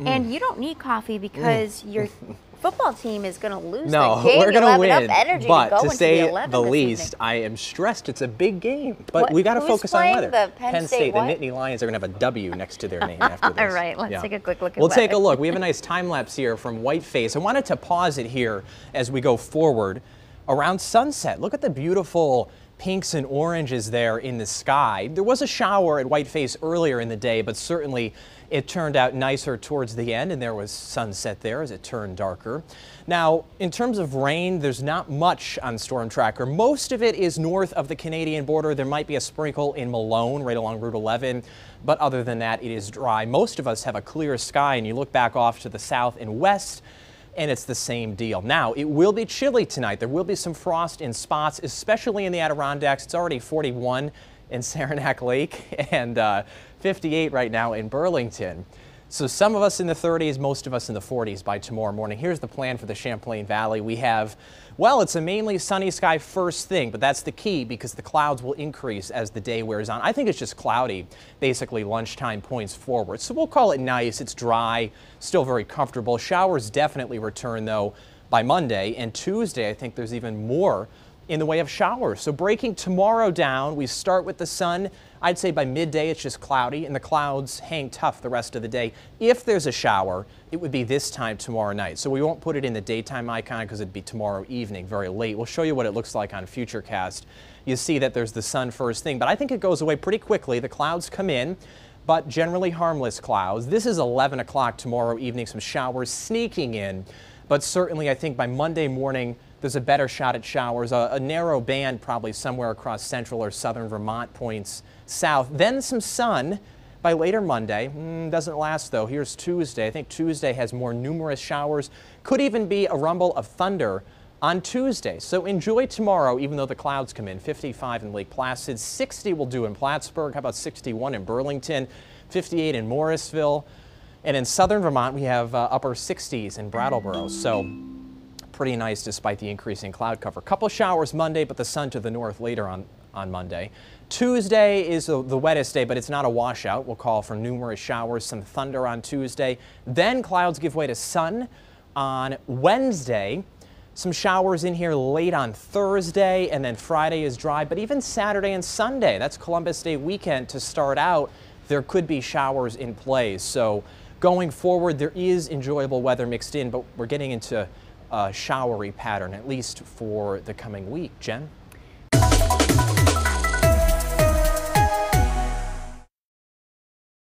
And you don't need coffee because your football team is going to lose No, the game. we're going to win. Enough energy But to go to into say the 11 the this least, evening. I am stressed. It's a big game, but we got to Who's focus on playing? weather. The Penn State the what? Nittany Lions are going to have a W next to their name after this. All right, let's take a quick look at We'll take a weather. look. We have a nice time lapse here from Whiteface. I wanted to pause it here as we go forward around sunset. Look at the beautiful pinks and oranges there in the sky. There was a shower at Whiteface earlier in the day, but certainly it turned out nicer towards the end, and there was sunset there as it turned darker. Now, in terms of rain, there's not much on Storm Tracker. Most of it is north of the Canadian border. There might be a sprinkle in Malone right along Route 11, but other than that, it is dry. Most of us have a clear sky, and you look back off to the south and west, and it's the same deal. Now, it will be chilly tonight. There will be some frost in spots, especially in the Adirondacks. It's already 41 in Saranac Lake and 58 right now in Burlington. So some of us in the 30s, most of us in the 40s by tomorrow morning. Here's the plan for the Champlain Valley. We have, well, it's a mainly sunny sky first thing, but that's the key because the clouds will increase as the day wears on. I think it's just cloudy, basically lunchtime points forward. So we'll call it nice. It's dry, still very comfortable. Showers definitely return, though, by Monday. And Tuesday, I think there's even more in the way of showers. So breaking tomorrow down, we start with the sun. I'd say by midday it's just cloudy and the clouds hang tough the rest of the day. If there's a shower, it would be this time tomorrow night. So we won't put it in the daytime icon because it'd be tomorrow evening, very late. We'll show you what it looks like on Futurecast. You see that there's the sun first thing, but I think it goes away pretty quickly. The clouds come in, but generally harmless clouds. This is 11 o'clock tomorrow evening, some showers sneaking in, but certainly I think by Monday morning, there's a better shot at showers, a narrow band probably somewhere across central or southern Vermont points south. Then some sun by later Monday. Doesn't last though. Here's Tuesday. I think Tuesday has more numerous showers. Could even be a rumble of thunder on Tuesday. So enjoy tomorrow even though the clouds come in. 55 in Lake Placid. 60 will do in Plattsburgh. How about 61 in Burlington? 58 in Morrisville. And in southern Vermont we have upper 60s in Brattleboro. So pretty nice despite the increasing cloud cover. Couple showers Monday, but the sun to the north later on Monday. Tuesday is the wettest day, but it's not a washout. We'll call for numerous showers, some thunder on Tuesday. Then clouds give way to sun on Wednesday. Some showers in here late on Thursday, and then Friday is dry, but even Saturday and Sunday, that's Columbus Day weekend to start out, there could be showers in place. So going forward, there is enjoyable weather mixed in, but we're getting into a showery pattern, at least for the coming week. Jen?